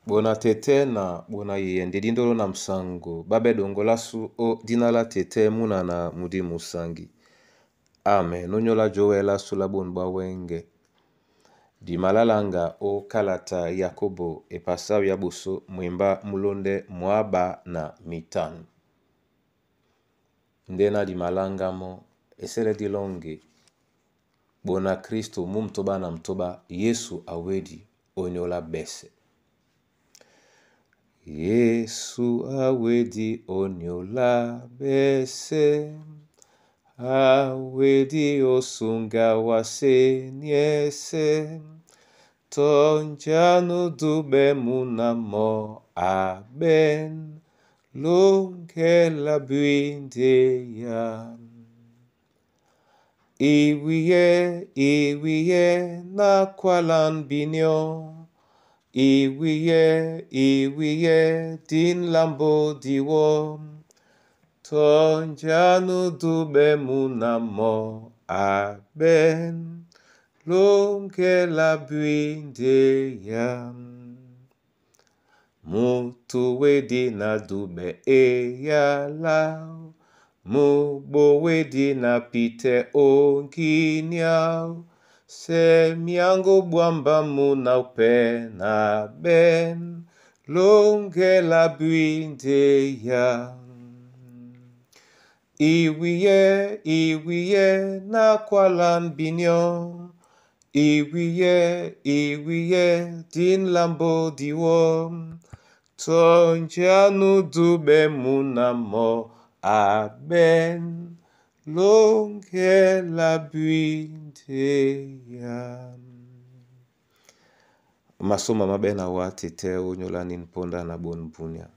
Bona tete na bona yende dindolo na msango. Babe dongola su o dinala tete muna na mudi musangi. Amen. Nonyola joela sula bonba wenge. Di malalanga o kalata Yakobo e pasaw yabuso mwemba mulonde mwaba na mitan. Ndena di malanga mo esele di longe. Bona Kristo mumtoba na mtoba Yesu awedi onyola bese. Yesu awedi onyola bese, awedi osunga wase niese, tonjano dube munamo aben, longe la buinde ya. Iwiye na kwalan binyo, Iwiye din lambo diwo, tonjanu dube munamo aben, longe la buinde yam. Mutu wedi na dube ya lao, mubo wedi na pite onginyao, se miango buamba muna upena ben, longe la buinde ya. Iwiye na kwalan binyo, Iwiye din lambo diwo, tonjanu dube munamo aben, longe la buinde ya. Masoma mabena wa tete onyola ninponda na bonbunya.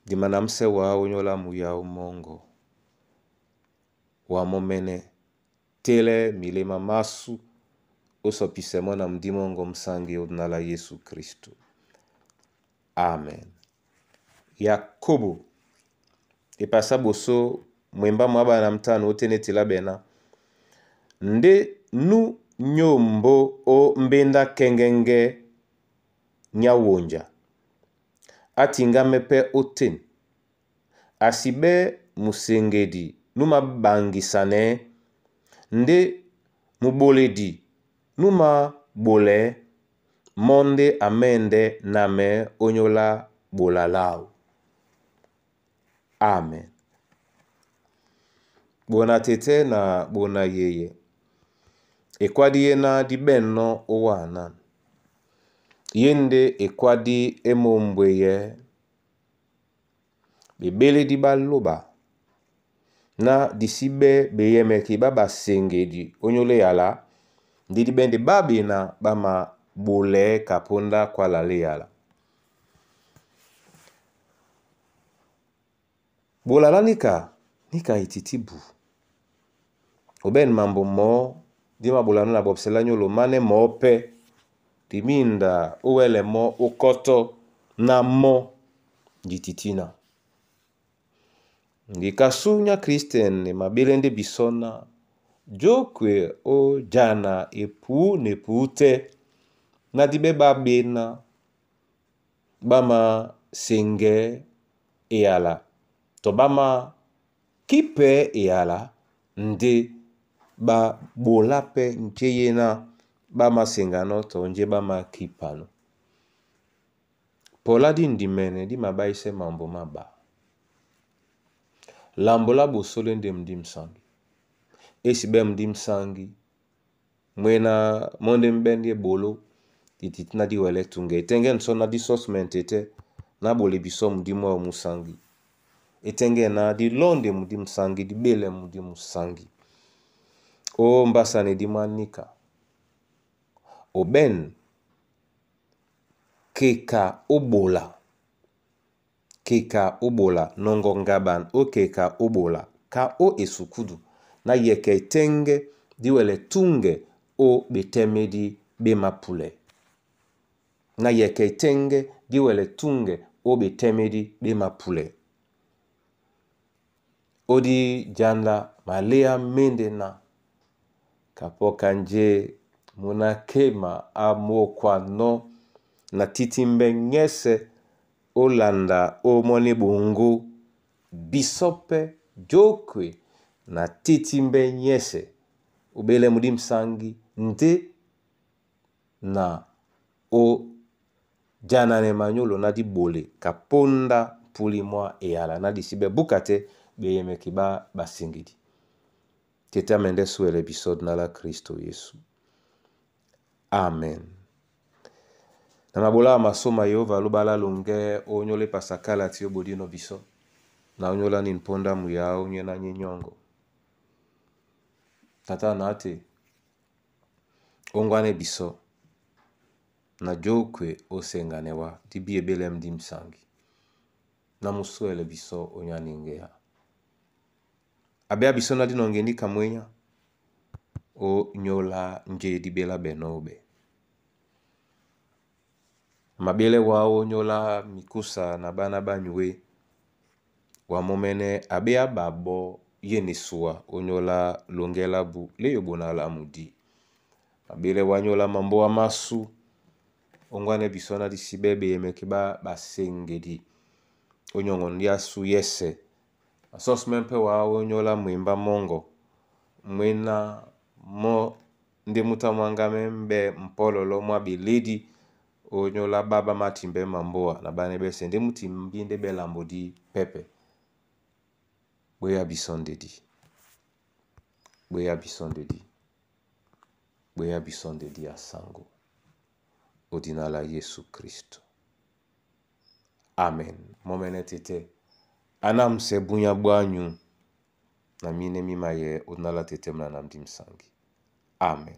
Di manamse wa onyola muya umongo. Wa momene tele milema masu osopisemo na mdimongo msangi odnala Yesu Kristo. Amen. Yakobo epasa boso mwemba mwaba na mtano otene tilabena. Nde nu nyombo o mbenda kengenge nyawonja. Atinga mepe oten. Asibe musengedi numa bangisane. Nde muboledi numa bole. Monde amende name onyola bolalao. Amen. Bona tete na bona yeye. Ekwadi yena di benno owana. Yende ekwadi emombweye. Bebele di baloba. Na disibe beyeme ki baba sengedi onyole yala. Ndidi bende babi na bama bole kaponda kwa lale yala. Bolala nika ititibu. Oben mambo mo dima bolano na bobsela nyolo mane mo pe. Diminda uwele mo ukoto na mo jititina. Ngikasunya Kristen ne mabelende bisona. Jokwe o jana epu nepute. Na dibe babena. Bama senge eyala. To bama kipe eyala. Nde ba bolape ncheye na bama sengano to nje bama kipano. Pola di ndimene di mabaise mambo maba. Lambola bosole nde mdimsangi. Esibe mdimsangi. Mwena monde mbendi bolo. Tititina di wele tunge. Etenge nsona di sosmentete. Na bole biso mdimwa o musangi. Etenge na di londe mdimsangi. Di bele mdimsangi. O mbasane di manika. Oben. Keka obola. Keka obola. Nongo ngaban. O keka obola. Ka o esukudu. Na yeke tenge. Di wele tunge. O beteme di bemapule. Na yeke tenge. Di wele tunge. O beteme di bemapule. Odi janla malea mende na. Kapoka nje. Muna kema amo kwa no. na titimbe nyese olanda omone bongo bisope jokwe na titimbe nyese ubele mudim sangi nte na o janane manyolo na di bole kaponda pulimwa eyala na disibe bukate beyeme kiba basingidi. Tete mende suele episode na la Kristo Yesu. Amen. Na mabola masoma Yehova lubala lunge onyole pasakala tiyo bodino biso. Na onyola ninponda muya onye na nyinyongo. Tata nate ongwane biso na jokwe osenganewa tibi ebelem dimsangi. Na musuele biso onyaningea. Abea biso na dinongeni kamwenya o nyola nje di bela benobe. Mabele wao nyola mikusa na bana banywe wa momene abea babo yenisua onyola longela bu leyo bonala mudi. Mabele wanyola mambo wa masu ongwane biso na disibebe yemekiba basengedi onyongondia su yese. Asos mempe wao nyola mwimba mongo mwena mo nde mutamwanga membe mpololo mwa biledi onyola baba matimbe mamboa na bane bese nde mutimbi nde belambodi pepe. Bweya bisondedi. Bweya bisondedi. Bweya bisondedi asango. Odinala Yesu Kristo. Amen. Momene tete. Anam se bunya bwanyu. Na mine mimaye odinala tete mna namdim sangi. Amen.